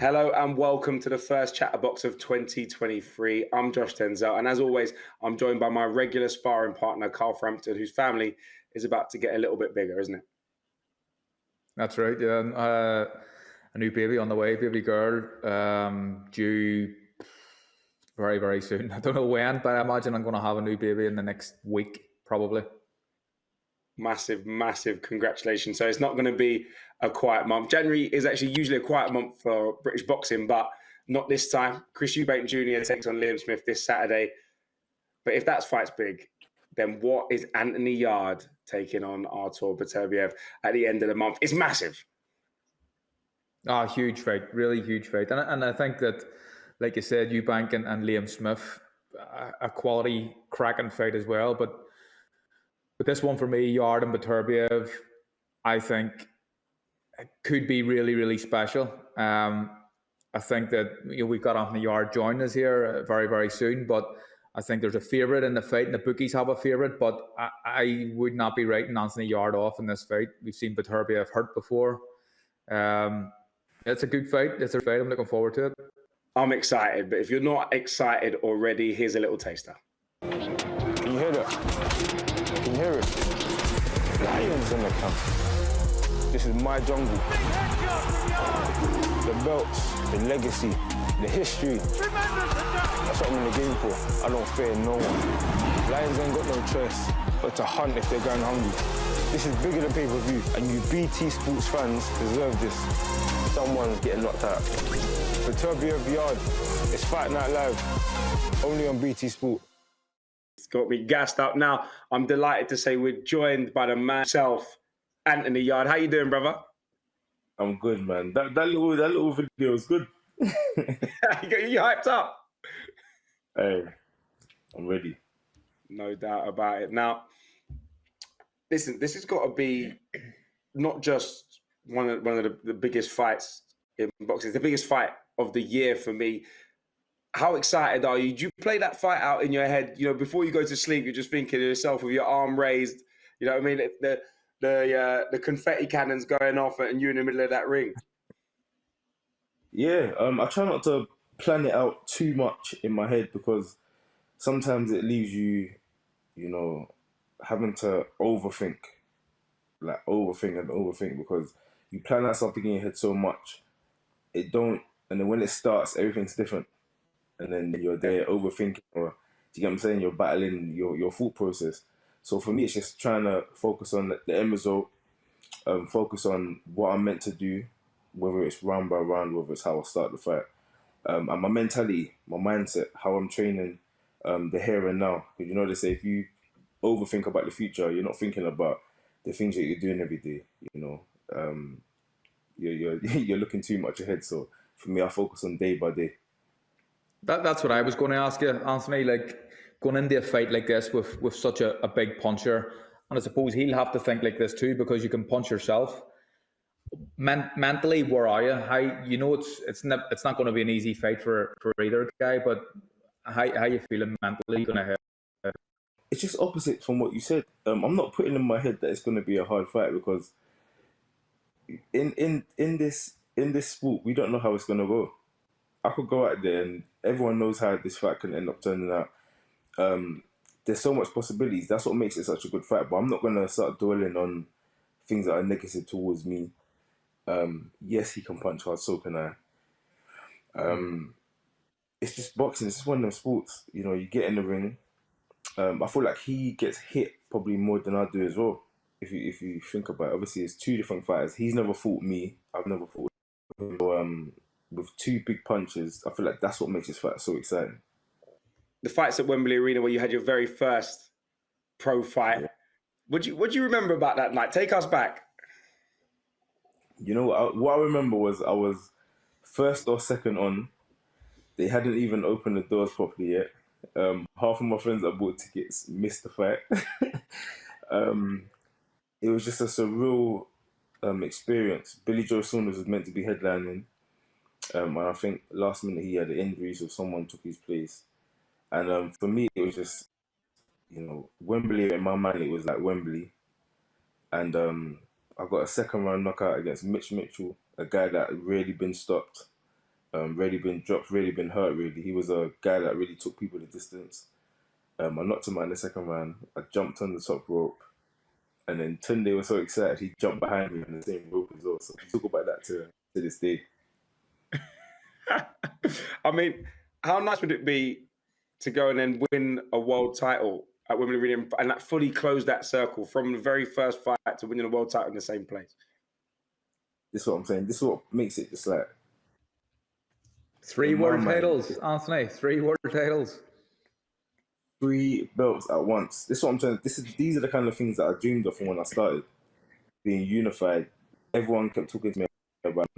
Hello and welcome to the first Chatterbox of 2023. I'm Josh Denzel, and as always, I'm joined by my regular sparring partner, Carl Frampton, whose family is about to get a little bit bigger, isn't it? That's right, yeah. A new baby on the way, baby girl, due very, very soon. I don't know when, but I imagine I'm going to have a new baby in the next week, probably. Massive, massive congratulations. So it's not going to be a quiet month. January is actually usually a quiet month for British boxing, but not this time. Chris Eubank Jr. takes on Liam Smith this Saturday. But if that fight's big, then what is Anthony Yarde taking on Artur Beterbiev at the end of the month? It's massive. Huge fight, really huge fight. And I think that, like you said, Eubank and Liam Smith, a quality cracking fight as well. But this one for me, Yarde and Beterbiev, I think it could be really, really special. I think that we've got Anthony Yarde joining us here very, very soon, but I think there's a favourite in the fight, and the bookies have a favourite, but I would not be writing Anthony Yarde off in this fight. We've seen Beterbiev hurt before. It's a good fight. It's a fight. I'm looking forward to it. I'm excited, but if you're not excited already, here's a little taster. Can you hear that? Can you hear it? Lions in the camp. This is my jungle. The belts, the legacy, the history. That's what I'm in the game for. I don't fear no one. Lions ain't got no choice but to hunt if they're going hungry. This is bigger than pay-per-view, and you BT Sports fans deserve this. Someone's getting knocked out. Beterbiev Yarde, it's Fight Night Live, only on BT Sport. It's got me gassed up. Now, I'm delighted to say we're joined by the man himself, Anthony Yarde. How you doing, brother? I'm good, man. That little video was good. You hyped up? Hey, I'm ready. No doubt about it. Now, listen, this has got to be not just one of the biggest fights in boxing. It's the biggest fight of the year for me. How excited are you? Do you play that fight out in your head? You know, before you go to sleep, you're just thinking to yourself with your arm raised. You know what I mean? The confetti cannons going off, and you in the middle of that ring. Yeah, I try not to plan it out too much in my head because sometimes it leaves you, having to overthink because you plan out something in your head so much, and then when it starts, everything's different. And then you're there overthinking, or do you get what I'm saying? You're battling your thought process. So for me, it's just trying to focus on the end result, focus on what I'm meant to do, whether it's round by round, whether it's how I start the fight. And my mentality, my mindset, how I'm training the here and now. Because they say if you overthink about the future, you're not thinking about the things that you're doing every day. You're looking too much ahead. So for me, I focus on day by day. That's what I was going to ask you, Anthony. Like going into a fight like this with such a big puncher, and I suppose he'll have to think like this too because you can punch yourself. Mentally, where are you? How it's not going to be an easy fight for either guy, but how you feeling mentally going ahead? It's just opposite from what you said. I'm not putting in my head that it's going to be a hard fight because in this sport we don't know how it's going to go. I could go out there and everyone knows how this fight can end up turning out. There's so much possibilities. That's what makes it such a good fight. But I'm not going to start dwelling on things that are negative towards me. Yes, he can punch hard, so can I. It's just boxing. It's just one of them sports. You get in the ring. I feel like he gets hit probably more than I do as well. If you think about it, obviously it's two different fighters. He's never fought me. I've never fought him. So, with two big punches, I feel like that's what makes this fight so exciting. The fights at Wembley Arena where you had your very first pro fight. Yeah. What do you remember about that night? Take us back. What I remember was I was first or second on. They hadn't even opened the doors properly yet. Half of my friends that bought tickets missed the fight. It was just a surreal experience. Billy Joe Saunders was meant to be headlining. And I think last minute he had an injury, so someone took his place. And for me, it was just, Wembley, in my mind, it was like Wembley. And I got a second round knockout against Mitch Mitchell, a guy that had really been stopped. Really been dropped, really been hurt. Really, he was a guy that really took people the distance. I knocked him out in the second round. I jumped on the top rope, and then Tunde was so excited he jumped behind me on the same rope as well. So we talk about that to this day. I mean, how nice would it be to go and then win a world title at Wimbledon Arena and like fully close that circle from the very first fight to winning a world title in the same place? This is what I'm saying. This is what makes it just like 3 world titles, Anthony. 3 world titles. 3 belts at once. This is what I'm saying. These are the kind of things that I dreamed of when I started. Being unified. Everyone kept talking to me about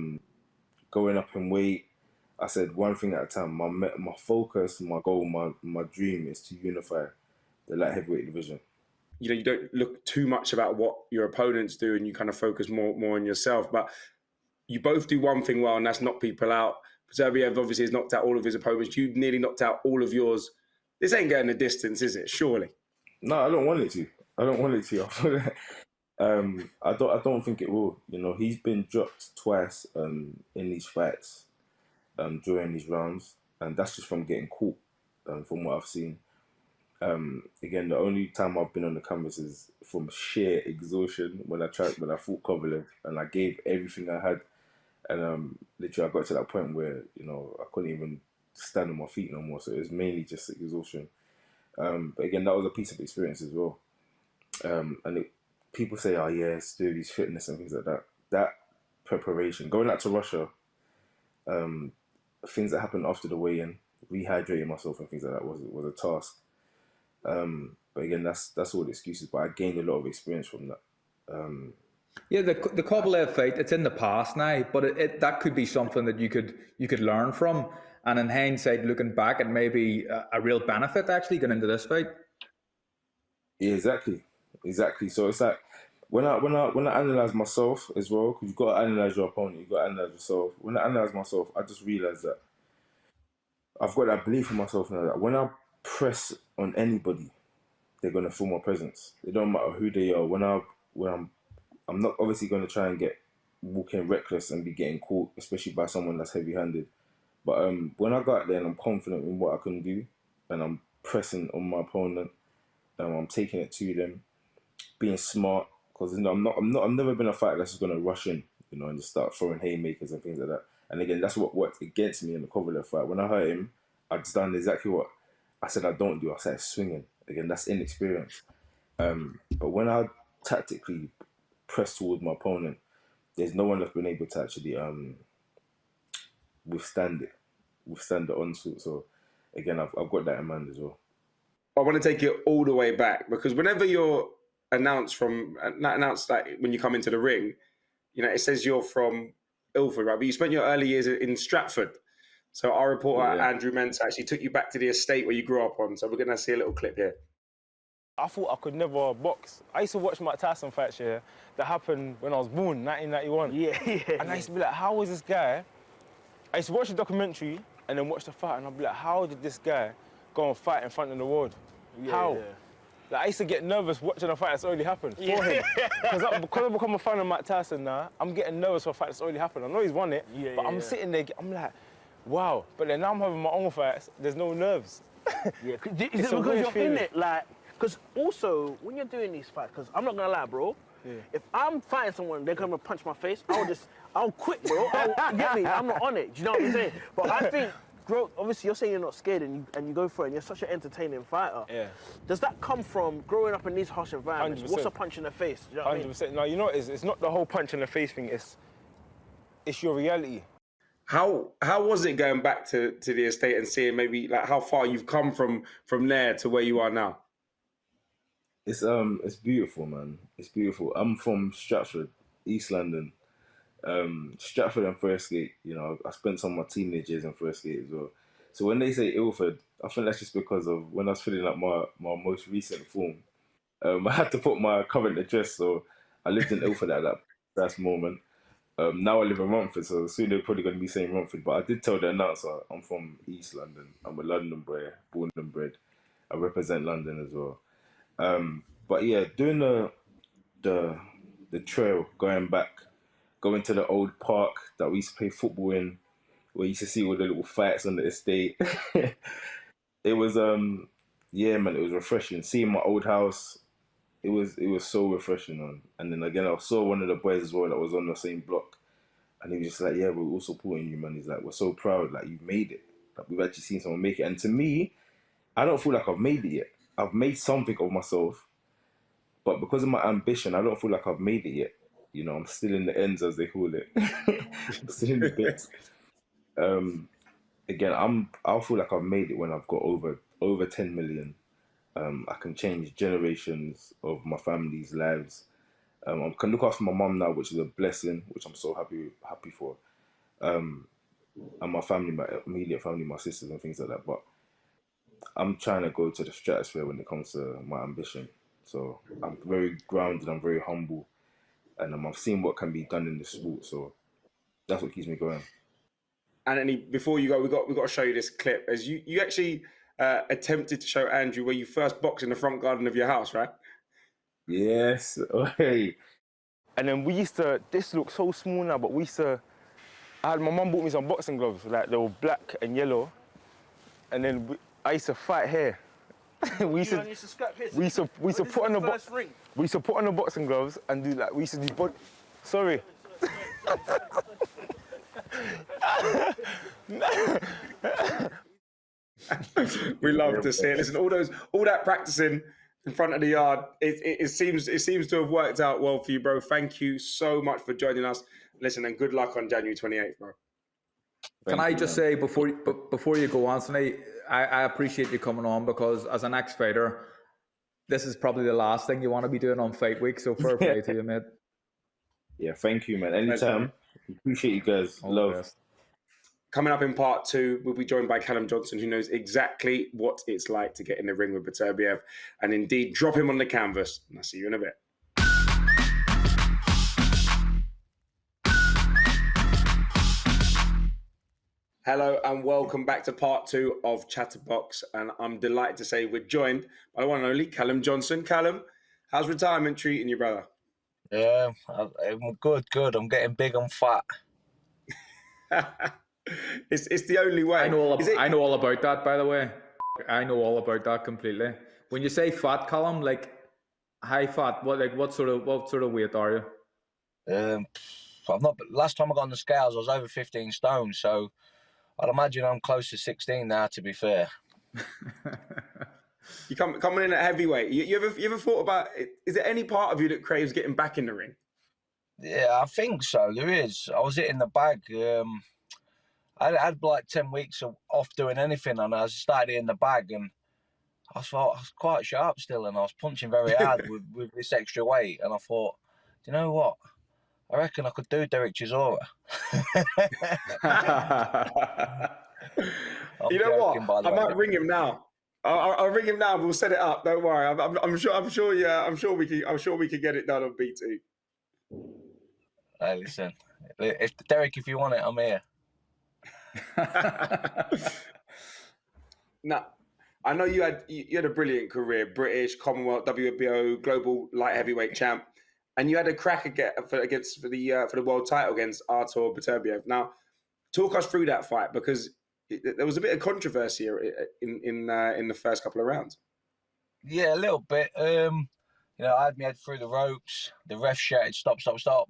going up in weight. I said one thing at a time. My focus, my goal, my dream is to unify the light heavyweight division. You know, you don't look too much about what your opponents do, and you kind of focus more on yourself. But you both do one thing well, and that's knock people out. Beterbiev obviously has knocked out all of his opponents. You've nearly knocked out all of yours. This ain't going the distance, is it? Surely. No, I don't want it to. I don't think it will. You know, he's been dropped twice in these fights during these rounds, and that's just from getting caught. From what I've seen. Again, the only time I've been on the canvas is from sheer exhaustion when I fought Kovalev, and I gave everything I had, and literally I got to that point where I couldn't even stand on my feet no more. So it was mainly just exhaustion. But again, that was a piece of experience as well. People say, "Oh yeah, Stevie's fitness and things like that." That preparation, going out to Russia, things that happened after the weigh-in, rehydrating myself and things like that was a task. But again, that's all the excuses. But I gained a lot of experience from that. Yeah, the Kovalev fight, it's in the past now, but that could be something that you could learn from. And in hindsight, looking back, it may be a real benefit actually going into this fight. Yeah, exactly. So it's like when I analyze myself as well, because you've got to analyze your opponent, you've got to analyze yourself. When I analyze myself, I just realize that I've got that belief in myself now that when I press on anybody, they're gonna feel my presence. It don't matter who they are. When I'm not obviously gonna try and walk in reckless and be getting caught, especially by someone that's heavy-handed. But when I go out there and I'm confident in what I can do, and I'm pressing on my opponent, I'm taking it to them, being smart, because I've never been a fighter that's just gonna rush in, and just start throwing haymakers and things like that. And again, that's what worked against me in the Kovalev fight. When I hurt him, I just done exactly what I said I don't do. I started swinging. Again, that's inexperience. But when I tactically press towards my opponent, there's no one that's been able to actually withstand the onslaught. So again, I've got that in mind as well. I want to take it all the way back, because whenever you're announced like when you come into the ring, it says you're from Ilford, right? But you spent your early years in Stratford. So our reporter, Andrew Mentz, actually took you back to the estate where you grew up on. So we're going to see a little clip here. I thought I could never box. I used to watch Mike Tyson fights that happened when I was born, 1991. Yeah. And I used to be like, how was this guy? I used to watch the documentary and then watch the fight, and I'd be like, how did this guy go and fight in front of the world? How? Yeah. Like, I used to get nervous watching a fight that's already happened for him. Because I've become a fan of Mike Tyson now, I'm getting nervous for a fight that's already happened. I know he's won it, but I'm sitting there, I'm like, wow. But then now I'm having my own fights, there's no nerves. Is it because you're in it? Like, because also, when you're doing these fights, because I'm not going to lie, bro, if I'm fighting someone, they're going to punch my face, I'll quit, bro. Get me? I'm not on it. Do you know what I'm saying? But I think, obviously, you're saying you're not scared and you go for it, and you're such an entertaining fighter. Yeah. Does that come from growing up in these harsh environments? 100%. What's a punch in the face? Do you know what 100%. I mean? No, it's not the whole punch in the face thing. It's your reality. How was it going back to the estate and seeing maybe like how far you've come from there to where you are now? It's beautiful, man. It's beautiful. I'm from Stratford, East London. Stratford and Firstgate, I spent some of my teenage years in Firstgate as well. So when they say Ilford, I think that's just because of when I was filling up my most recent form. I had to put my current address, so I lived in Ilford at that moment. Now I live in Romford, so soon they're probably going to be saying Romford. But I did tell the announcer I'm from East London. I'm a London boy, born and bred. I represent London as well. But yeah, doing the trail, going to the old park that we used to play football in, where you used to see all the little fights on the estate. It was yeah, man, it was refreshing. Seeing my old house, it was so refreshing, man. And then again, I saw one of the boys as well that was on the same block, and he was just like, "Yeah, we're all supporting you, man." He's like, "We're so proud, like you've made it. Like we've actually seen someone make it." And to me, I don't feel like I've made it yet. I've made something of myself, but because of my ambition, I don't feel like I've made it yet. You know, I'm still in the ends, as they call it. I'm still in the bits. Again, I'll feel like I've made it when I've got over 10 million. I can change generations of my family's lives. I can look after my mum now, which is a blessing, which I'm so happy for. And my family, my immediate family, my sisters and things like that. But I'm trying to go to the stratosphere when it comes to my ambition. So I'm very grounded, I'm very humble, and I've seen what can be done in this sport. So that's what keeps me going. Anthony, before you go, we got to show you this clip. As you actually attempted to show Andrew where you first boxed in the front garden of your house, right? Yes. Hey. And then we used to, this looks so small now, but my mum bought me some boxing gloves, like they were black and yellow. And then I used to fight here. we used to put on the boxing gloves and do like, we used to do body, sorry. We love to see it. Listen, all that practicing in front of the yard, it seems to have worked out well for you, bro. Thank you so much for joining us. Listen, and good luck on January 28th, bro. Can I just say before you go, Anthony, I appreciate you coming on, because as an ex-fighter, this is probably the last thing you want to be doing on fight week. So fair play to you, mate. Yeah, thank you, man. Anytime. Appreciate you guys. Love. Coming up in part 2, we'll be joined by Callum Johnson, who knows exactly what it's like to get in the ring with Beterbiev and indeed drop him on the canvas. And I'll see you in a bit. Hello and welcome back to part 2 of ChatterBox, and I'm delighted to say we're joined by the one and only Callum Johnson. Callum, how's retirement treating you, brother? Yeah, I'm good. I'm getting big and fat. It's the only way. I know all about that, by the way. I know all about that completely. When you say fat, Callum, like high fat, what sort of weight are you? I've not. Last time I got on the scales, I was over 15 stone. So I'd imagine I'm close to 16 now. To be fair. You coming in at heavyweight. You ever thought about it? Is there any part of you that craves getting back in the ring? Yeah, I think so. There is. I was hitting the bag. I had like 10 weeks off doing anything, and I started hitting the bag, and I thought I was quite sharp still, and I was punching very hard with this extra weight, and I thought, do you know what? I reckon I could do Derek Chisora. You know what? I might ring him now. I'll ring him now. We'll set it up. Don't worry. I'm sure. Yeah, I'm sure we can get it done on BT. Hey, listen, if you want it, I'm here. Now, I know you had a brilliant career, British, Commonwealth, WBO, global light heavyweight champ, and you had a crack for the world title against Artur Beterbiev. Now, talk us through that fight, because there was a bit of controversy in the first couple of rounds. Yeah, a little bit. I had my head through the ropes. The ref shouted, "Stop, stop, stop!"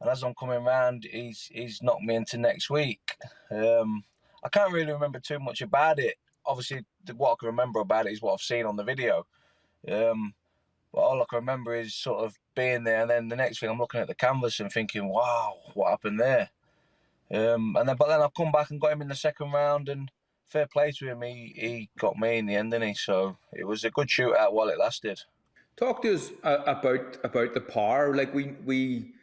And as I'm coming round, he's knocked me into next week. I can't really remember too much about it. Obviously, what I can remember about it is what I've seen on the video. But all I can remember is sort of being there, and then the next thing I'm looking at the canvas and thinking, "Wow, what happened there?" But then I come back and got him in the second round, and fair play to him, he got me in the end, didn't he? So it was a good shootout while it lasted. Talk to us about the power. Like we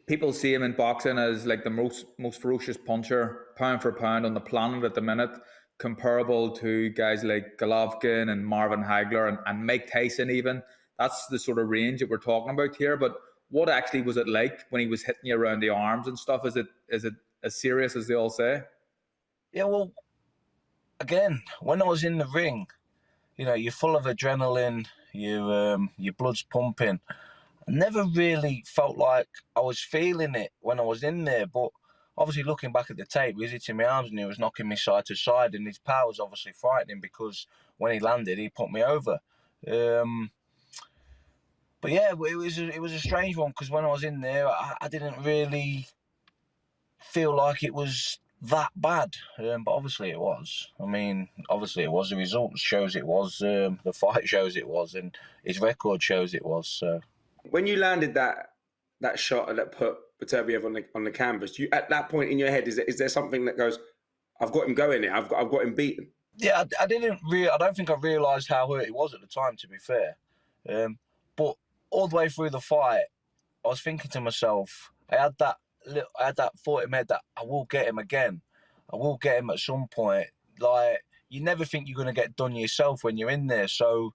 people see him in boxing as like the most ferocious puncher, pound for pound, on the planet at the minute, comparable to guys like Golovkin and Marvin Hagler and Mike Tyson even. That's the sort of range that we're talking about here. But what actually was it like when he was hitting you around the arms and stuff? Is it as serious as they all say? Yeah, well, again, when I was in the ring, you're full of adrenaline, your blood's pumping. I never really felt like I was feeling it when I was in there, but obviously looking back at the tape, he was hitting my arms and he was knocking me side to side, and his power was obviously frightening because when he landed, he put me over. But yeah, it was a strange one because when I was in there, I didn't really feel like it was that bad, but obviously it was. I mean, obviously it was. The results shows it was. The fight shows it was, and his record shows it was. So when you landed that shot that put Beterbiev on the canvas, you at that point in your head is there something that goes, I've got him going here, I've got him beaten? Yeah, I don't think I realised how hurt he was at the time. To be fair, but all the way through the fight, I was thinking to myself, I had that thought in my head that I will get him again. I will get him at some point. Like, you never think you're going to get done yourself when you're in there. So,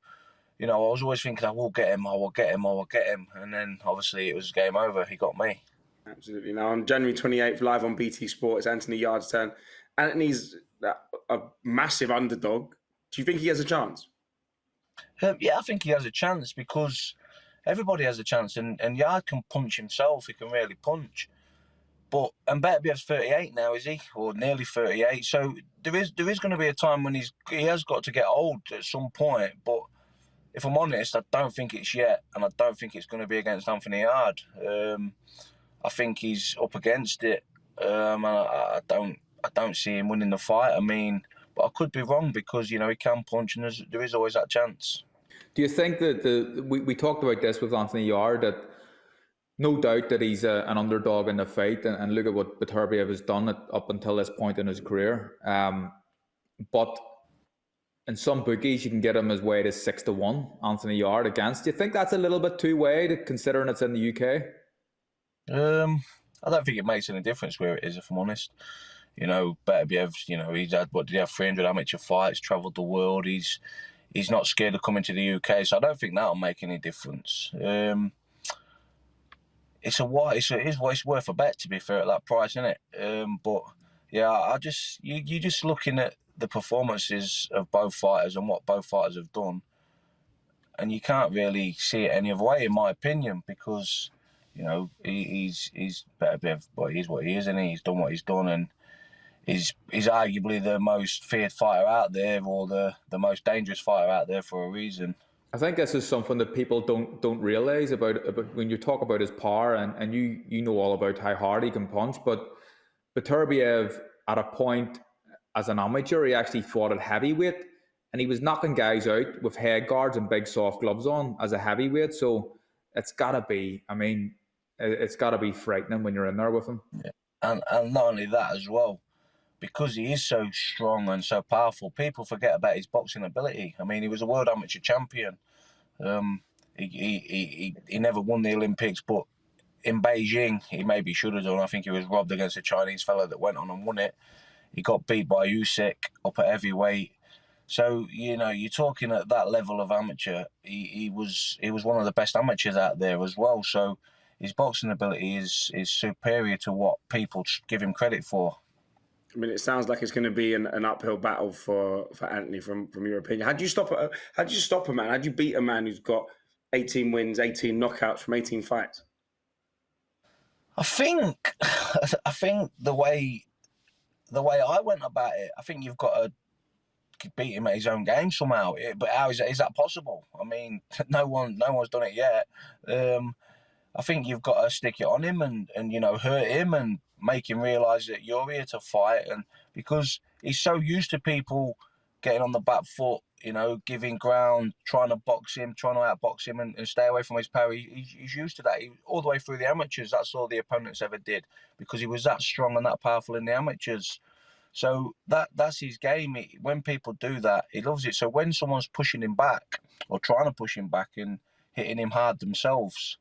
I was always thinking, I will get him. And then, obviously, it was game over. He got me. Absolutely. Now, on January 28th, live on BT Sport, it's Anthony Yarde's turn. Anthony's a massive underdog. Do you think he has a chance? Yeah, I think he has a chance because everybody has a chance. And Yarde can punch himself. He can really punch. And Beterbiev's 38 now, is he? Or nearly 38. So there is going to be a time when he has got to get old at some point. But if I'm honest, I don't think it's yet, and I don't think it's going to be against Anthony Yarde. I think he's up against it. And I don't see him winning the fight. I mean, but I could be wrong because he can punch, and there is always that chance. Do you think that we talked about this with Anthony Yarde, that no doubt that he's an underdog in the fight, and look at what Beterbiev has done up until this point in his career. But in some bookies, you can get him as wide as 6-1, Anthony Yarde against. Do you think that's a little bit too wide, considering it's in the UK? I don't think it makes any difference where it is, if I'm honest. Beterbiev's, he's had, 300 amateur fights, travelled the world. He's not scared of coming to the UK, so I don't think that'll make any difference. It's worth a bet, to be fair, at that price, isn't it? But yeah, you're just looking at the performances of both fighters and what both fighters have done, and you can't really see it any other way, in my opinion, because he's Beterbiev, but he's what he is, and he's done what he's done, and he's arguably the most feared fighter out there, or the most dangerous fighter out there for a reason. I think this is something that people don't realise about when you talk about his power, and you know all about how hard he can punch. But Beterbiev, at a point as an amateur, he actually fought at heavyweight, and he was knocking guys out with head guards and big soft gloves on as a heavyweight. So it's gotta be frightening when you're in there with him. Yeah. And not only that as well, because he is so strong and so powerful, people forget about his boxing ability. I mean, he was a world amateur champion. He never won the Olympics, but in Beijing, he maybe should have done. I think he was robbed against a Chinese fellow that went on and won it. He got beat by Usyk up at heavyweight. So, you're talking at that level of amateur. He was one of the best amateurs out there as well. So his boxing ability is superior to what people give him credit for. I mean, it sounds like it's going to be an uphill battle for Anthony, from your opinion. How do you stop a man? How do you beat a man who's got 18 wins, 18 knockouts from 18 fights? I think the way I went about it, I think you've got to beat him at his own game somehow. But how is that possible? I mean, no one's done it yet. I think you've got to stick it on him and hurt him and make him realise that you're here to fight, and because he's so used to people getting on the back foot, giving ground, trying to box him, trying to outbox him and stay away from his power. He's used to that. All the way through the amateurs, that's all the opponents ever did, because he was that strong and that powerful in the amateurs. So that's his game. When people do that, he loves it. So when someone's pushing him back or trying to push him back and hitting him hard themselves,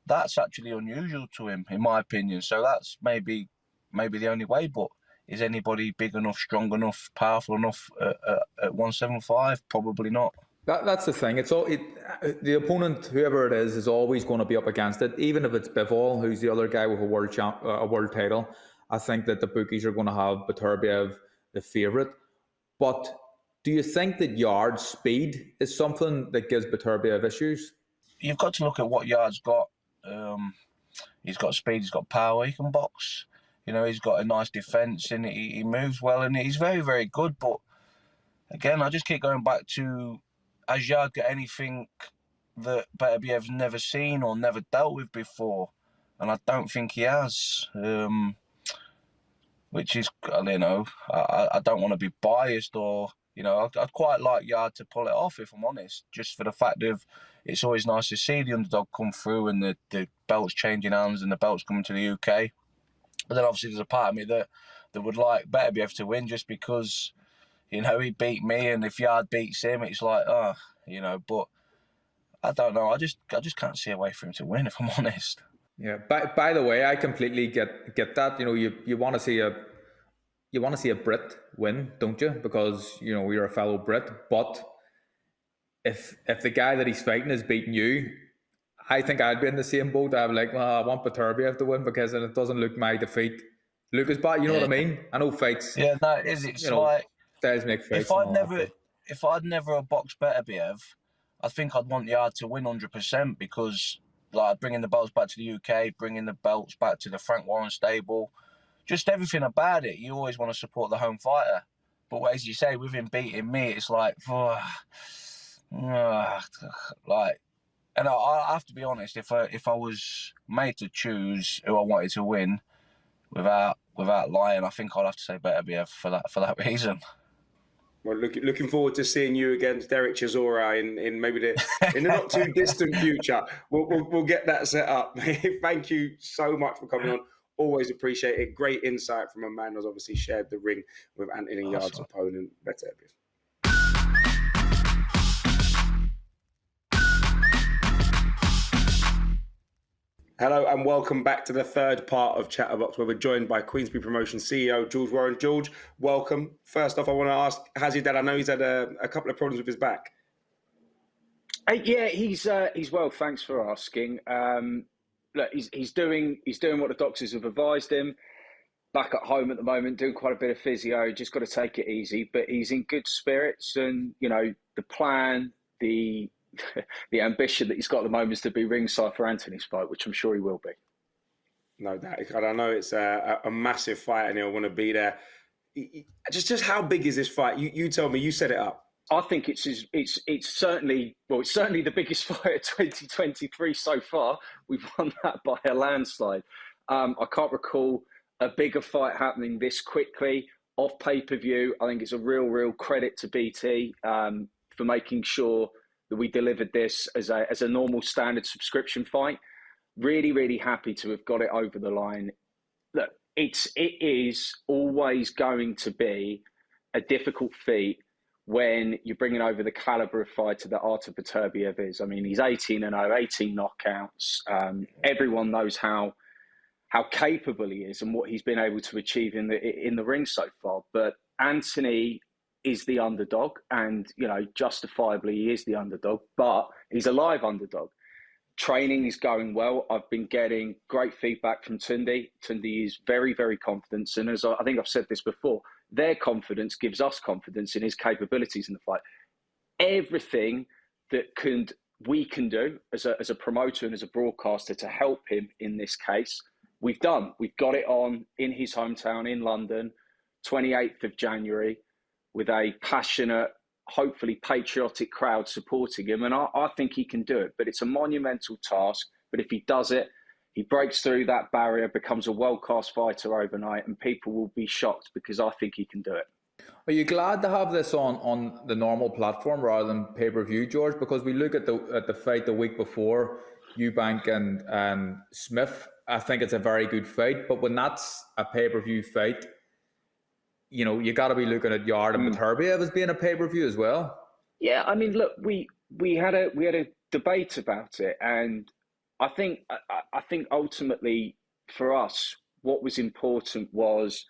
that's actually unusual to him, in my opinion. So that's maybe the only way. But is anybody big enough, strong enough, powerful enough at 175? Probably not. That's the thing. The opponent, whoever it is always going to be up against it. Even if it's Bivol, who's the other guy with a world title, I think that the bookies are going to have Beterbiev the favourite. But do you think that Yarde's speed is something that gives Beterbiev issues? You've got to look at what Yarde's got. He's got speed, he's got power, he can box. You know, he's got a nice defence and he moves well and he's very, very good. But again, I just keep going back to, has Yarde got anything that Beterbiev's never seen or never dealt with before? And I don't think he has. Which is, you know, I don't want to be biased or, you know, I'd quite like Yarde to pull it off, if I'm honest, just for the fact of it's always nice to see the underdog come through and the belt's changing hands and the belt's coming to the UK. But then obviously there's a part of me that would like Beterbiev to win just because, you know, he beat me, and if Yarde beats him, it's like, oh, you know, but I don't know. I just can't see a way for him to win, if I'm honest. Yeah. By the way, I completely get that. You know, you want to see a Brit win, don't you? Because, you know, you're a fellow Brit. But if the guy that he's fighting is beating you, I think I'd be in the same boat. I'd be like, well, I want Beterbiev to win because then it doesn't look my defeat. Look as bad, you know what I mean? I know fights. Yeah, no, it is. It's, you know, like styles make fights. If I'd never boxed Beterbiev, I think I'd want Yarde to win 100% because, like, bringing the belts back to the UK, bringing the belts back to the Frank Warren stable, just everything about it. You always want to support the home fighter, but as you say, with him beating me, it's like, like. And I have to be honest, if I was made to choose who I wanted to win, without lying, I think I'd have to say Beterbiev for that reason. Well, looking forward to seeing you against Derek Chisora in maybe in the not too distant future. We'll get that set up. Thank you so much for coming on. Always appreciate it. Great insight from a man who's obviously shared the ring with Anthony Yarde's opponent, Beterbiev. Hello and welcome back to the third part of Chatterbox, where we're joined by Queensbury Promotion CEO George Warren. George, welcome. First off, I want to ask, how's your dad? I know he's had a couple of problems with his back. Yeah, he's well. Thanks for asking. Look, he's doing what the doctors have advised him. Back at home at the moment, doing quite a bit of physio. Just got to take it easy, but he's in good spirits, and you know the plan, the ambition that he's got at the moment is to be ringside for Anthony's fight, which I'm sure he will be. No doubt. I know it's a massive fight and he'll want to be there. Just how big is this fight? You tell me, you set it up. I think it's certainly the biggest fight of 2023 so far. We've won that by a landslide. I can't recall a bigger fight happening this quickly off pay-per-view. I think it's a real credit to BT for making sure that we delivered this as a normal standard subscription fight. Really happy to have got it over the line. Look, it is always going to be a difficult feat when you're bringing over the caliber of fighter that Artur Beterbiev is. I mean, he's 18-0, 18 knockouts. Everyone knows how capable he is and what he's been able to achieve in the ring so far. But Anthony is the underdog, and you know, justifiably he is the underdog, but he's a live underdog. Training is going well. I've been getting great feedback from Tunde. Tunde is very confident, and as I think I've said this before, their confidence gives us confidence in his capabilities in the fight. Everything that we can do as a promoter and as a broadcaster to help him in this case, we've done. We've got it on in his hometown in London, 28th of January, with a passionate, hopefully patriotic crowd supporting him. And I think he can do it, but it's a monumental task. But if he does it, he breaks through that barrier, becomes a world-class fighter overnight, and people will be shocked because I think he can do it. Are you glad to have this on the normal platform rather than pay-per-view, George? Because we look at the fight the week before, Eubank and Smith, I think it's a very good fight. But when that's a pay-per-view fight, you know, you got to be looking at Yarde and Beterbiev as being a pay-per-view as well. Yeah, I mean, look, we had a debate about it, and I think ultimately for us, what was important was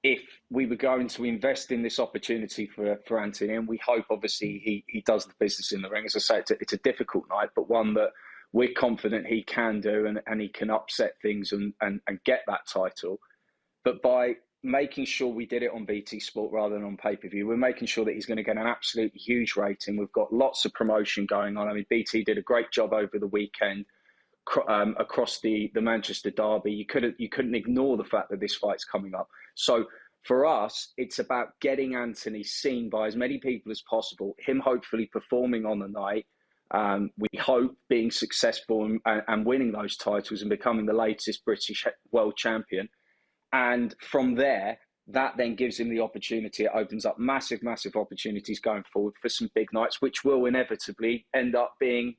if we were going to invest in this opportunity for Anthony, and we hope obviously he does the business in the ring. As I say, it's a difficult night, but one that we're confident he can do, and he can upset things and get that title. But by making sure we did it on BT Sport rather than on pay-per-view, we're making sure that he's going to get an absolutely huge rating. We've got lots of promotion going on. I mean, BT did a great job over the weekend across the Manchester derby. You couldn't ignore the fact that this fight's coming up. So for us, it's about getting Anthony seen by as many people as possible, him hopefully performing on the night. We hope being successful and winning those titles and becoming the latest British world champion. And from there, that then gives him the opportunity. It opens up massive, massive opportunities going forward for some big nights, which will inevitably end up being,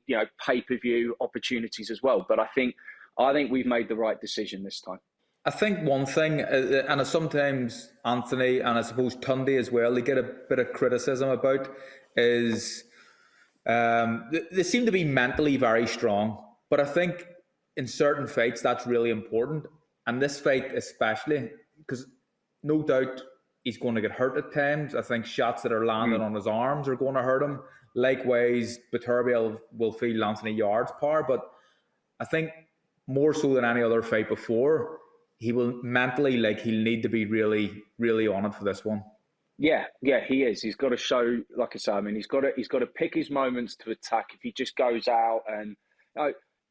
pay-per-view opportunities as well. But I think we've made the right decision this time. I think one thing, and sometimes Anthony and I suppose Tunde as well, they get a bit of criticism about, is they seem to be mentally very strong. But I think in certain fights, that's really important. And this fight especially, because no doubt he's going to get hurt at times. I think shots that are landing on his arms are going to hurt him. Likewise, Beterbiev will feel Anthony Yarde's power. But I think more so than any other fight before, he will mentally, he'll need to be really, really on it for this one. Yeah, he is. He's got to show, like I say, he's got to pick his moments to attack. If he just goes out and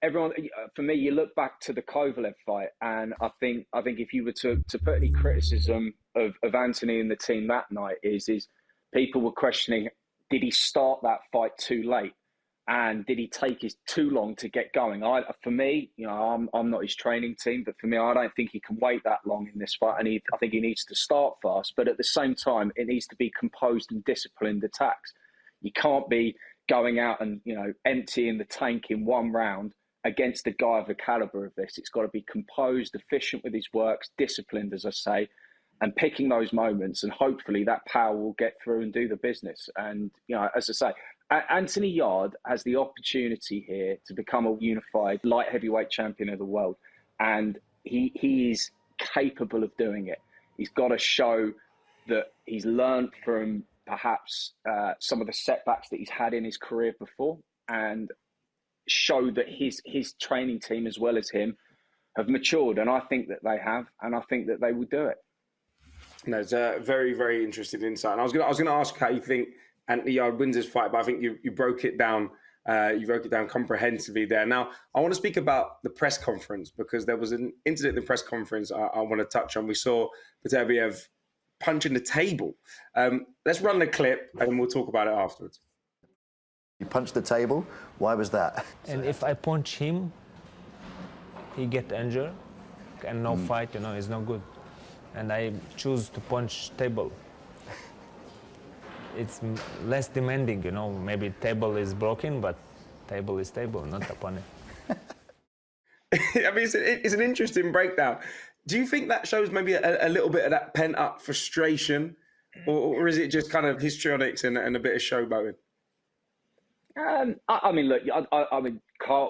everyone, for me, you look back to the Kovalev fight, and I think if you were to put any criticism of Anthony and the team that night is people were questioning, did he start that fight too late? And did he take too long to get going? For me, I'm not his training team, but for me, I don't think he can wait that long in this fight. And I think he needs to start fast, but at the same time, it needs to be composed and disciplined attacks. You can't be going out and, emptying the tank in one round against a guy of the caliber of this. It's got to be composed, efficient with his works, disciplined, as I say, and picking those moments. And hopefully that power will get through and do the business. And, as I say, Anthony Yarde has the opportunity here to become a unified light heavyweight champion of the world. And he is capable of doing it. He's got to show that he's learned from perhaps some of the setbacks that he's had in his career before, and show that his training team as well as him have matured. And I think that they have, and I think that they will do it. No, it's a very, very interesting insight. And I was going to ask how you think Anthony Yarde wins this fight, but I think you broke it down. You broke it down comprehensively there. Now, I want to speak about the press conference, because there was an incident in the press conference I want to touch on. We saw Beterbiev punching the table. Let's run the clip and we'll talk about it afterwards. You punched the table. Why was that? And if I punch him, he get injured, and no fight, is no good. And I choose to punch table. It's less demanding, Maybe table is broken, but table is table, not opponent. It's an interesting breakdown. Do you think that shows maybe a little bit of that pent-up frustration, or is it just kind of histrionics and a bit of showboating?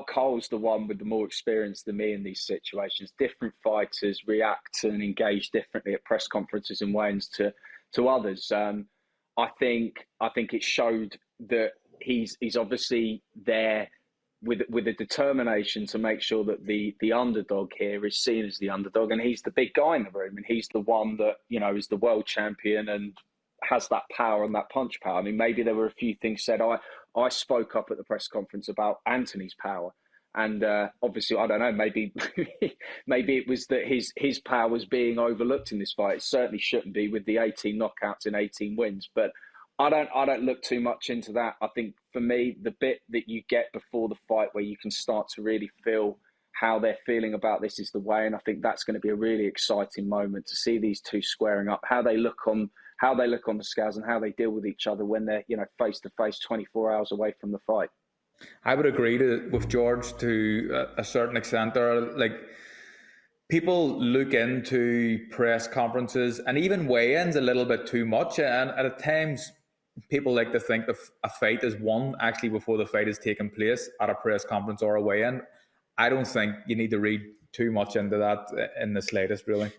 Carl's the one with the more experience than me in these situations. Different fighters react and engage differently at press conferences and weigh-ins to others. I think it showed that he's obviously there with a determination to make sure that the underdog here is seen as the underdog, and he's the big guy in the room, and he's the one that is the world champion and has that power and that punch power. Maybe there were a few things said. I spoke up at the press conference about Anthony's power, and obviously I don't know. Maybe it was that his power was being overlooked in this fight. It certainly shouldn't be, with the 18 knockouts and 18 wins. But I don't look too much into that. I think for me, the bit that you get before the fight where you can start to really feel how they're feeling about this is the weigh-in. I think that's going to be a really exciting moment to see these two squaring up, how they look on the scales and how they deal with each other when they're face to face 24 hours away from the fight. I would agree with George to a certain extent. People look into press conferences and even weigh-ins a little bit too much, and at times people like to think that a fight is won actually before the fight is taking place at a press conference or a weigh-in. I don't think you need to read too much into that in the slightest, really.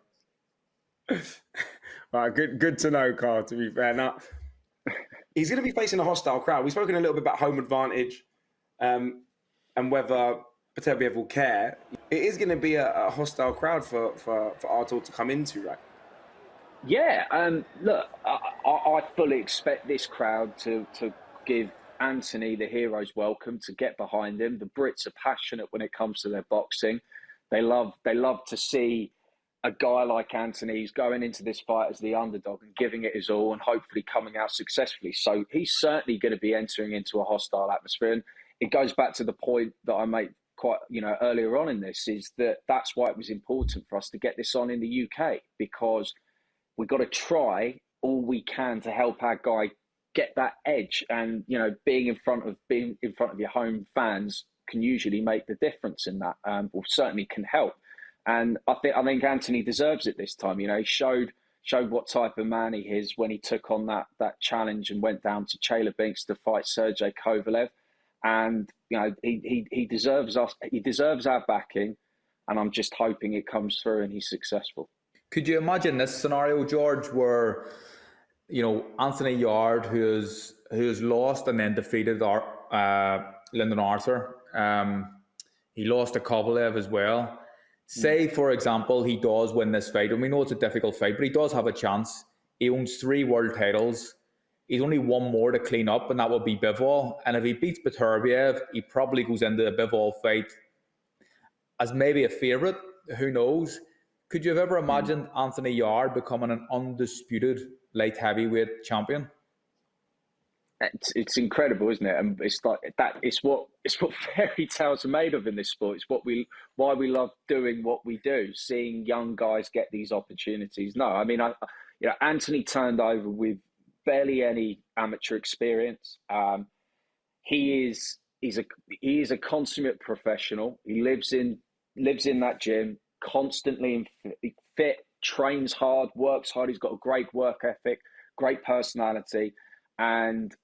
Right, good to know, Carl, to be fair. Now, he's going to be facing a hostile crowd. We've spoken a little bit about home advantage and whether Beterbiev will care. It is going to be a hostile crowd for Artur to come into, right? Yeah, look, I fully expect this crowd to give Anthony, the hero's welcome, to get behind him. The Brits are passionate when it comes to their boxing. They love to see a guy like Anthony who's going into this fight as the underdog and giving it his all and hopefully coming out successfully. So he's certainly going to be entering into a hostile atmosphere. And it goes back to the point that I made quite, earlier on in this, is that's why it was important for us to get this on in the UK, because we've got to try all we can to help our guy get that edge. And, being in front of your home fans can usually make the difference in that, or certainly can help. And I think Anthony deserves it this time. He showed what type of man he is when he took on that challenge and went down to Chelyabinsk to fight Sergey Kovalev. And he deserves us. He deserves our backing, and I'm just hoping it comes through and he's successful. Could you imagine this scenario, George, where Anthony Yarde, who has lost and then defeated Lyndon Arthur, he lost to Kovalev as well. Say, for example, he does win this fight, and we know it's a difficult fight, but he does have a chance. He owns 3 world titles. He's only one more to clean up, and that would be Bivol. And if he beats Beterbiev, he probably goes into the Bivol fight as maybe a favourite. Who knows? Could you have ever imagined Anthony Yarde becoming an undisputed light heavyweight champion? It's incredible, isn't it? And it's like that. It's what fairy tales are made of in this sport. It's why we love doing what we do, seeing young guys get these opportunities. No, I mean, Anthony turned over with barely any amateur experience. He is a consummate professional. He lives in that gym, constantly fit, trains hard, works hard. He's got a great work ethic, great personality, and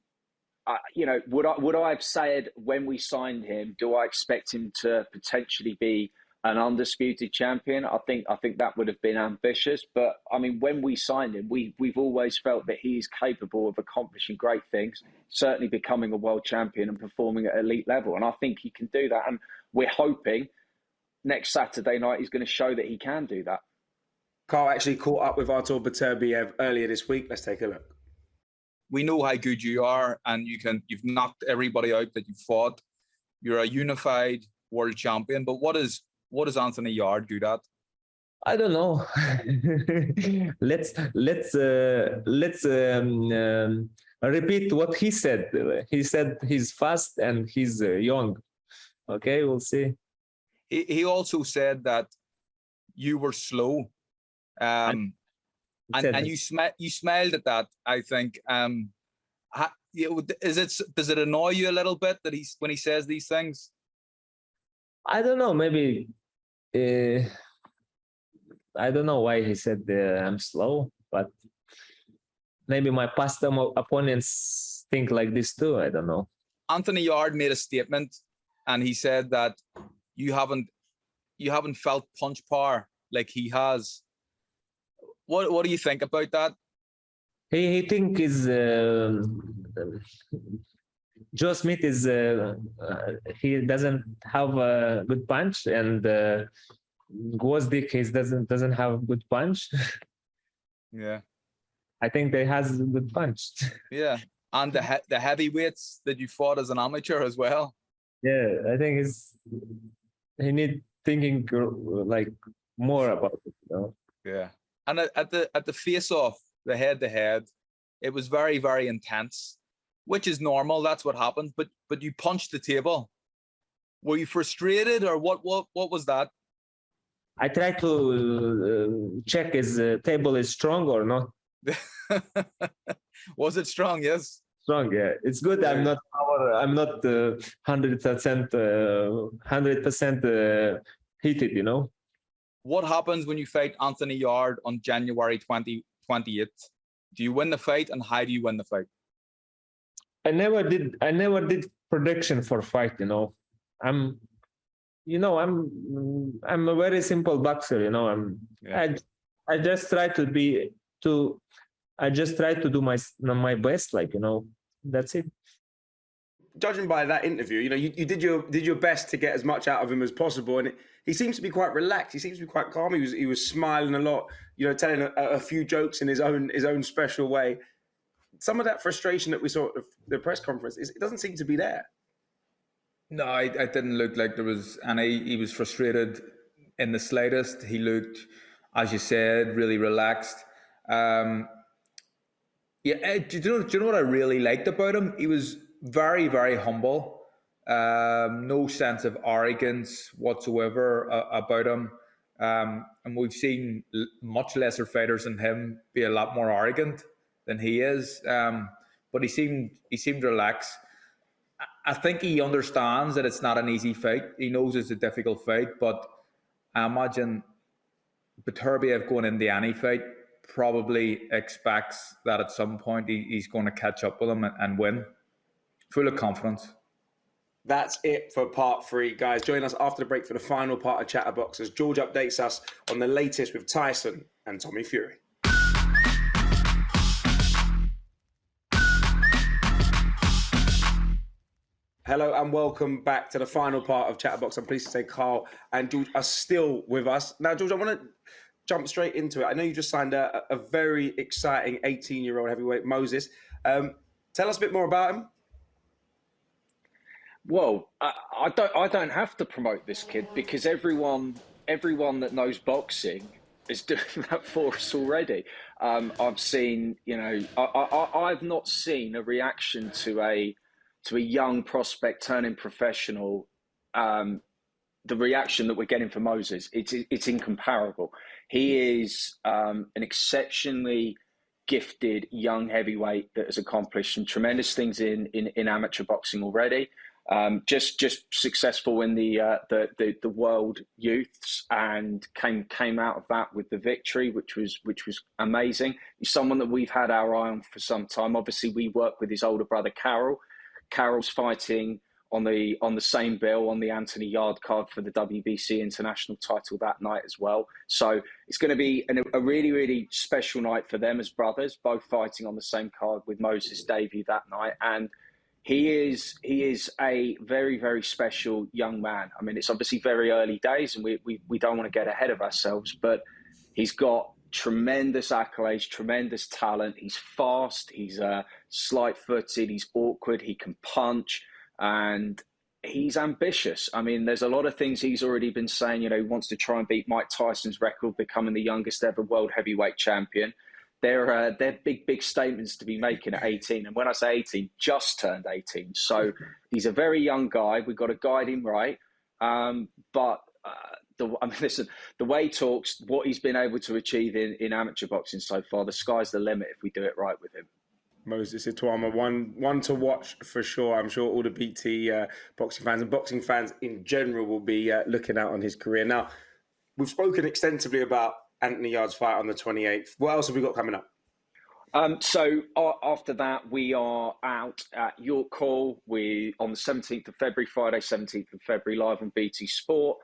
would I have said when we signed him, do I expect him to potentially be an undisputed champion? I think that would have been ambitious. But I mean, when we signed him, we've always felt that he's capable of accomplishing great things, certainly becoming a world champion and performing at elite level. And I think he can do that. And we're hoping next Saturday night he's going to show that he can do that. Carl actually caught up with Artur Beterbiev earlier this week. Let's take a look. We know how good you are, and you've knocked everybody out that you fought. You're a unified world champion. But what is Anthony Yarde good at? I don't know. let's repeat what he said. He said he's fast and he's young. Okay, we'll see. He also said that you were slow. And you smiled at that, I think. Does it annoy you a little bit that when he says these things? I don't know. Maybe I don't know why he said I'm slow, but maybe my past opponents think like this too. I don't know. Anthony Yarde made a statement, and he said that you haven't felt punch power like he has. What do you think about that? He think is Joe Smith is he doesn't have a good punch, and Gvozdyk doesn't have good punch. Yeah, I think they has good punch. Yeah, and the heavyweights that you fought as an amateur as well. Yeah, I think he need thinking like more about it. Yeah. And at the face-off, the head-to-head, it was very, very intense, which is normal. That's what happens. But you punched the table. Were you frustrated, or what was that? I tried to check his table is strong or not. Was it strong? Yes. Strong, yeah. It's good. I'm not 100% heated, What happens when you fight Anthony Yarde on January 28th? Do you win the fight, and how do you win the fight? I never did prediction for fight. I'm a very simple boxer. I just try to do my best. That's it. Judging by that interview, you did your best to get as much out of him as possible, and he seems to be quite relaxed. He seems to be quite calm. He was smiling a lot, telling a few jokes in his own special way. some of that frustration that we saw at the press conference, it doesn't seem to be there. No, it didn't look like there was any. He was frustrated in the slightest. He looked, as you said, really relaxed. Do you know what I really liked about him? He was very, very humble. No sense of arrogance whatsoever about him. And we've seen much lesser fighters than him be a lot more arrogant than he is. But he seemed relaxed. I think he understands that it's not an easy fight. He knows it's a difficult fight, but I imagine Beterbiev going into any fight probably expects that at some point he's going to catch up with him and win. Full of confidence. That's it for part 3, guys. Join us after the break for the final part of ChatterBox as George updates us on the latest with Tyson and Tommy Fury. Hello and welcome back to the final part of ChatterBox. I'm pleased to say Carl and George are still with us. Now, George, I want to jump straight into it. I know you just signed a very exciting 18-year-old heavyweight, Moses. Tell us a bit more about him. Well, I don't have to promote this kid because everyone that knows boxing is doing that for us already. I've seen, I've not seen a reaction to a young prospect turning professional. The reaction that we're getting from Moses, it's incomparable. He is an exceptionally gifted young heavyweight that has accomplished some tremendous things in amateur boxing already. Just successful in the world youths and came out of that with the victory, which was amazing. He's someone that we've had our eye on for some time. Obviously, we work with his older brother Carol. Carol's fighting on the same bill on the Anthony Yarde card for the WBC international title that night as well. So it's going to be a really, really special night for them as brothers, both fighting on the same card with Moses' debut that night. And he is a very, very special young man. I mean, it's obviously very early days and we don't want to get ahead of ourselves, but he's got tremendous accolades, tremendous talent. He's fast, he's slight-footed, he's awkward, he can punch, and he's ambitious. I mean, there's a lot of things he's already been saying. He wants to try and beat Mike Tyson's record, becoming the youngest ever world heavyweight champion. They're big statements to be making at 18. And when I say 18, just turned 18. So he's a very young guy. We've got to guide him right. Listen, the way he talks, what he's been able to achieve in amateur boxing so far, the sky's the limit if we do it right with him. Moses Ituama, one to watch for sure. I'm sure all the BT boxing fans and boxing fans in general will be looking out on his career. Now, we've spoken extensively about Anthony Yarde's fight on the 28th. What else have we got coming up? So after that, we are out at York Hall on the 17th of February, Friday, 17th of February, live on BT Sport.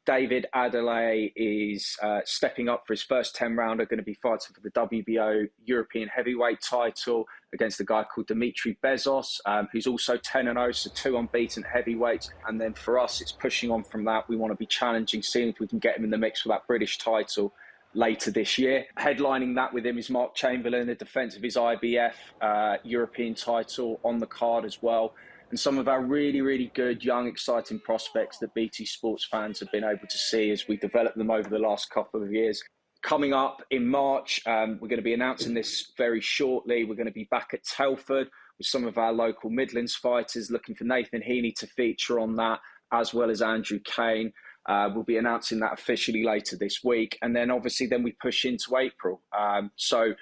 David Adelaide is stepping up for his first 10-rounder, going to be fighting for the WBO European heavyweight title against a guy called Dimitri Bezos, who's also 10-0, so 2 unbeaten heavyweights. And then for us, it's pushing on from that. We want to be challenging, seeing if we can get him in the mix for that British title later this year. Headlining that with him is Mark Chamberlain, the defence of his IBF European title on the card as well. And some of our really, really good, young, exciting prospects that BT Sports fans have been able to see as we develop them over the last couple of years. Coming up in March, we're going to be announcing this very shortly. We're going to be back at Telford with some of our local Midlands fighters, looking for Nathan Heaney to feature on that, as well as Andrew Kane. We'll be announcing that officially later this week. And then obviously then we push into April. So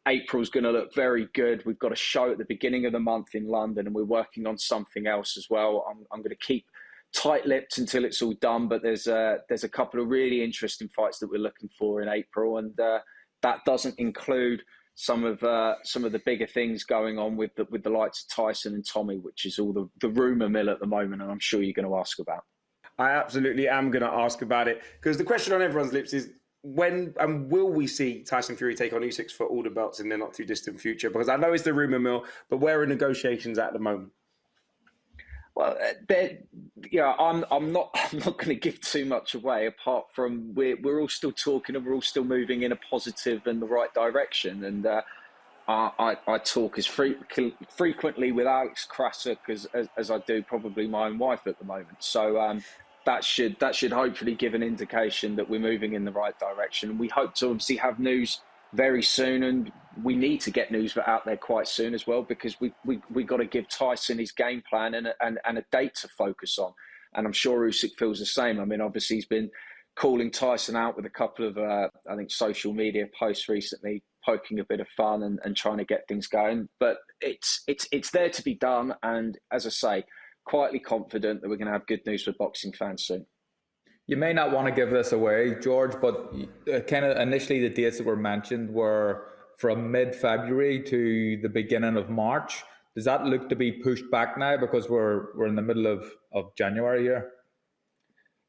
April's going to look very good. We've got a show at the beginning of the month in London, and we're working on something else as well. I'm going to keep tight-lipped until it's all done, but there's a couple of really interesting fights that we're looking for in April, and that doesn't include some of the bigger things going on with the likes of Tyson and Tommy, which is all the rumour mill at the moment, and I'm sure you're going to ask about. I absolutely am going to ask about it, because the question on everyone's lips is, when and will we see Tyson Fury take on Usyk for all the belts in the not too distant future? Because I know it's the rumour mill, but where are negotiations at the moment? Well, I'm not going to give too much away. Apart from we're all still talking and we're all still moving in a positive and the right direction. And I talk as frequently with Alex Krasuk as I do probably my own wife at the moment. So that should hopefully give an indication that we're moving in the right direction. We hope to obviously have news very soon, and we need to get news out there quite soon as well, because we got to give Tyson his game plan and a date to focus on. And I'm sure Usyk feels the same. I mean, obviously he's been calling Tyson out with a couple of I think social media posts recently, poking a bit of fun and trying to get things going. But it's there to be done, and as I say, quietly confident that we're going to have good news for boxing fans soon. You may not want to give this away, George, but kind of initially the dates that were mentioned were from mid-February to the beginning of March. Does that look to be pushed back now because we're in the middle of January here?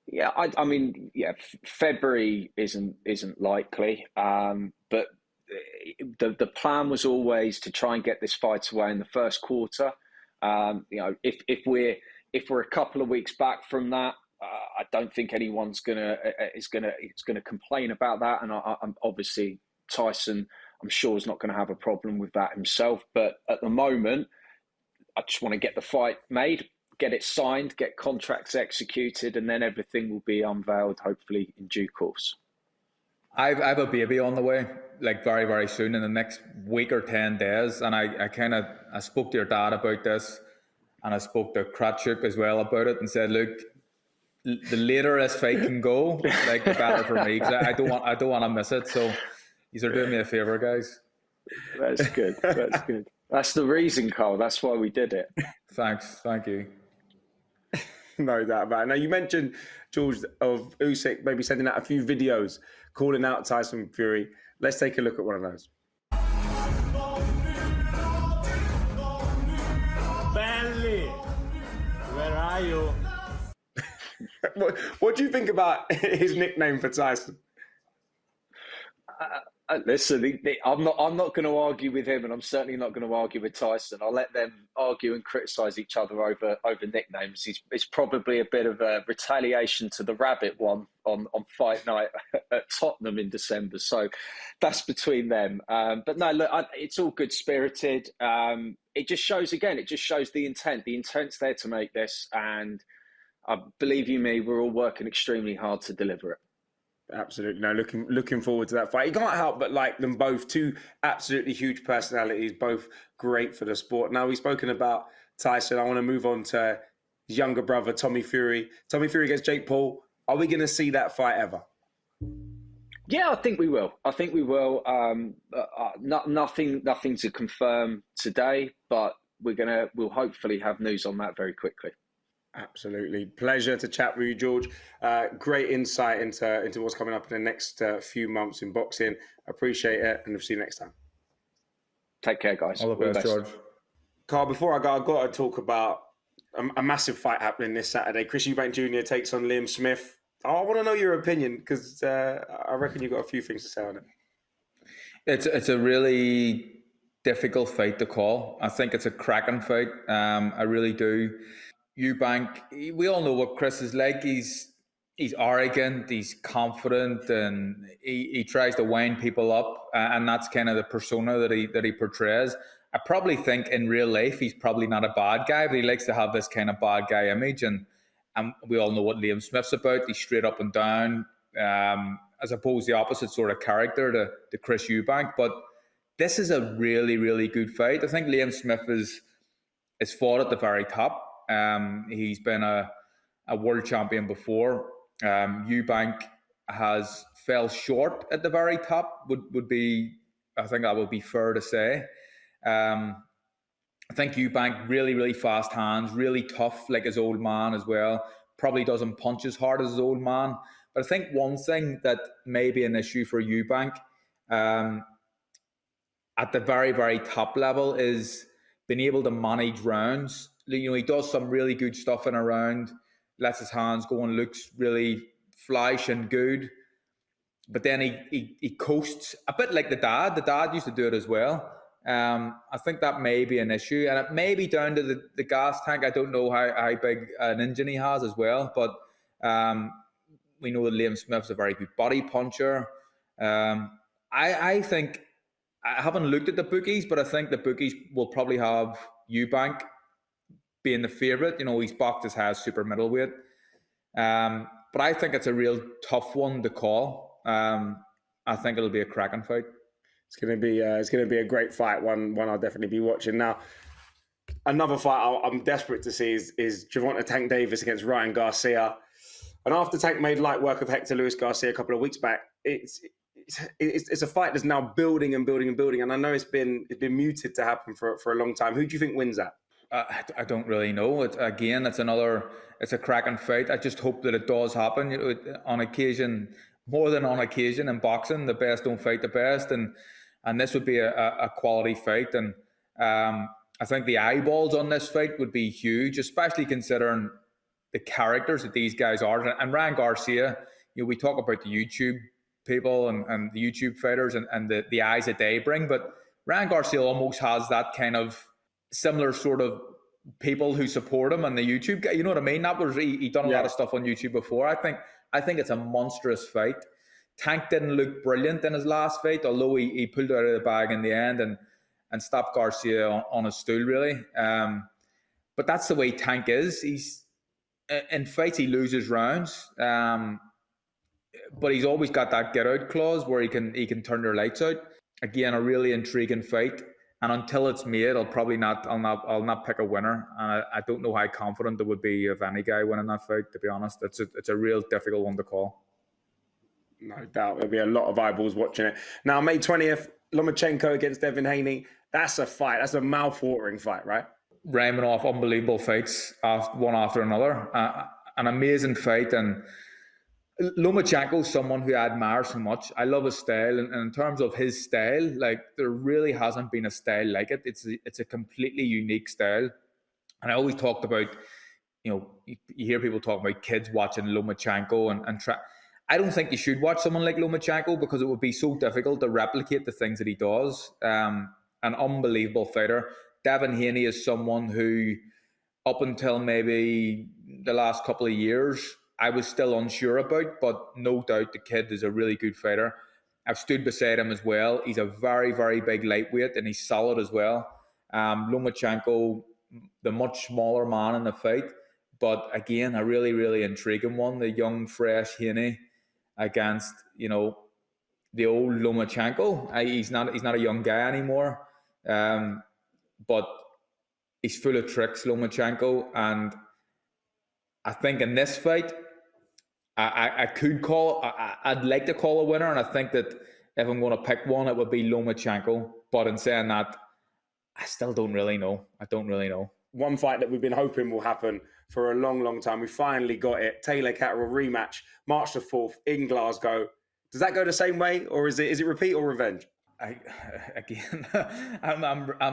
Yeah, I mean, yeah, February isn't likely, but the plan was always to try and get this fight away in the first quarter. If we're a couple of weeks back from that, I don't think anyone's gonna complain about that. And I'm obviously Tyson, I'm sure, is not going to have a problem with that himself. But at the moment, I just want to get the fight made, get it signed, get contracts executed, and then everything will be unveiled, hopefully in due course. I have a baby on the way, like very, very soon, in the next week or 10 days. And I spoke to your dad about this, and I spoke to Kratchuk as well about it, and said, look, the later this fight can go, like the better for me, because I don't want to miss it. So you're doing me a favor, guys. That's good. That's good. That's the reason, Carl. That's why we did it. Thanks. Thank you. No doubt about it. Now, you mentioned, George, of Usyk maybe sending out a few videos calling out Tyson Fury. Let's take a look at one of those. Stanley, where are you? What do you think about his nickname for Tyson? Listen, I'm not going to argue with him, and I'm certainly not going to argue with Tyson. I'll let them argue and criticise each other over nicknames. It's probably a bit of a retaliation to the Rabbit one on fight night at Tottenham in December. So that's between them. But no, look, it's all good spirited. It just shows the intent. The intent's there to make this, and believe you me, we're all working extremely hard to deliver it. Absolutely. No, looking forward to that fight. You can't help but like them both. Two absolutely huge personalities, both great for the sport. Now, we've spoken about Tyson. I want to move on to his younger brother, Tommy Fury. Tommy Fury against Jake Paul. Are we going to see that fight ever? Yeah, I think we will. Nothing to confirm today, but we'll hopefully have news on that very quickly. Absolutely. Pleasure to chat with you, George. Great insight into what's coming up in the next few months in boxing. Appreciate it, and we'll see you next time. Take care, guys. All the best, George. Carl, before I go, I've got to talk about a massive fight happening this Saturday. Chris Eubank Jr. takes on Liam Smith. I want to know your opinion, because I reckon you've got a few things to say on it. It's a really difficult fight to call. I think it's a cracking fight. I really do. Eubank, we all know what Chris is like. He's arrogant, he's confident, and he tries to wind people up, and that's kind of the persona that he portrays. I probably think in real life he's probably not a bad guy, but he likes to have this kind of bad guy image, and we all know what Liam Smith's about. He's straight up and down, as opposed to the opposite sort of character to Chris Eubank. But this is a really, really good fight. I think Liam Smith is fought at the very top. He's been a world champion before. Eubank has fell short at the very top, would be, I think that would be fair to say. I think Eubank really, really fast hands, really tough like his old man as well. Probably doesn't punch as hard as his old man. But I think one thing that may be an issue for Eubank at the very, very top level is being able to manage rounds. You know, he does some really good stuff in a round, lets his hands go and looks really flash and good. But then he coasts a bit like the dad. The dad used to do it as well. I think that may be an issue, and it may be down to the gas tank. I don't know how big an engine he has as well, but we know that Liam Smith's a very good body puncher. I think I haven't looked at the bookies, but I think the bookies will probably have Eubank being the favourite. You know, he's boxed as high as super middleweight. But I think it's a real tough one to call. I think it'll be a cracking fight. It's going to be a great fight. One I'll definitely be watching. Now, another fight I'm desperate to see is Gervonta Tank Davis against Ryan Garcia. And after Tank made light work of Hector Luis Garcia a couple of weeks back, it's a fight that's now building and building and building. And I know it's been muted to happen for a long time. Who do you think wins that? I don't really know. It's a cracking fight. I just hope that it does happen. You know, on occasion, more than on occasion in boxing, the best don't fight the best, and this would be a quality fight. And I think the eyeballs on this fight would be huge, especially considering the characters that these guys are. And Ryan Garcia, you know, we talk about the YouTube people and the YouTube fighters and the eyes that they bring, but Ryan Garcia almost has that kind of similar sort of people who support him and the YouTube guy. You know what I mean? That was he done a lot of stuff on YouTube before. I think it's a monstrous fight. Tank didn't look brilliant in his last fight, although he pulled out of the bag in the end and stopped Garcia on his stool, really. But that's the way Tank is. He's in fights he loses rounds, but he's always got that get out clause where he can turn your lights out. Again, a really intriguing fight. And until it's made, I'll not pick a winner. And I don't know how confident there would be of any guy winning that fight, to be honest. It's a real difficult one to call. No doubt. There'll be a lot of eyeballs watching it. Now, May 20th, Lomachenko against Devin Haney. That's a fight. That's a mouth-watering fight, right? Rhyming off unbelievable fights, one after another. An amazing fight. And Lomachenko's someone who I admire so much. I love his style, and in terms of his style, like there really hasn't been a style like it. It's a completely unique style, and I always talked about, you know, you hear people talk about kids watching Lomachenko and try. I don't think you should watch someone like Lomachenko because it would be so difficult to replicate the things that he does. An unbelievable fighter. Devin Haney is someone who, up until maybe the last couple of years, I was still unsure about, but no doubt the kid is a really good fighter. I've stood beside him as well. He's a very, very big lightweight, and he's solid as well. Lomachenko, the much smaller man in the fight, but again, a really, really intriguing one. The young, fresh Haney against, you know, the old Lomachenko. He's not a young guy anymore, but he's full of tricks, Lomachenko, and I think in this fight, I'd like to call a winner, and I think that if I'm going to pick one, it would be Lomachenko. But in saying that, I still don't really know. I don't really know. One fight that we've been hoping will happen for a long, long time. We finally got it. Taylor Catterall rematch, March the 4th in Glasgow. Does that go the same way, or is it repeat or revenge? I'm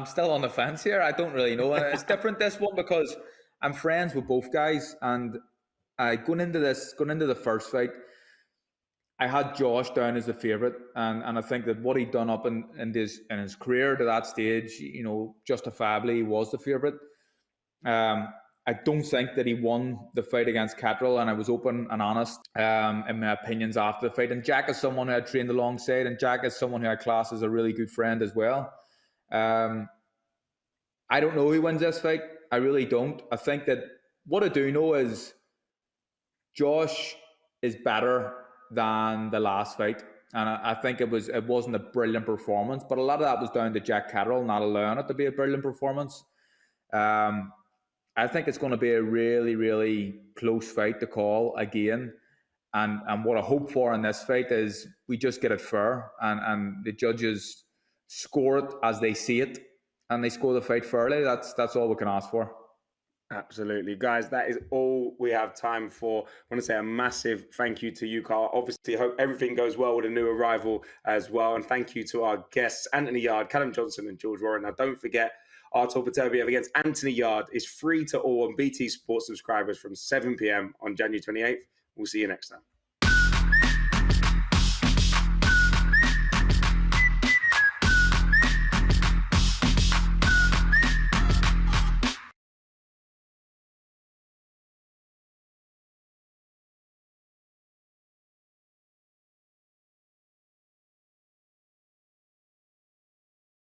still on the fence here. I don't really know. And it's different this one because I'm friends with both guys, and going into the first fight, I had Josh down as the favourite, and I think that what he'd done up in his career to that stage, you know, justifiably he was the favourite. I don't think that he won the fight against Catterall, and I was open and honest in my opinions after the fight. And Jack is someone who I trained alongside, and Jack is someone who I class as a really good friend as well. I don't know who wins this fight. I really don't. I think that what I do know is Josh is better than the last fight, and I think it wasn't a brilliant performance, but a lot of that was down to Jack Catterall not allowing it to be a brilliant performance. I think it's going to be a really, really close fight to call again, and what I hope for in this fight is we just get it fair, and the judges score it as they see it, and they score the fight fairly. That's all we can ask for. Absolutely. Guys, that is all we have time for. I want to say a massive thank you to you, Carl. Obviously, hope everything goes well with a new arrival as well. And thank you to our guests, Anthony Yarde, Callum Johnson and George Warren. Now, don't forget, Artur Beterbiev against Anthony Yarde is free to all on BT Sports subscribers from 7 p.m. on January 28th. We'll see you next time.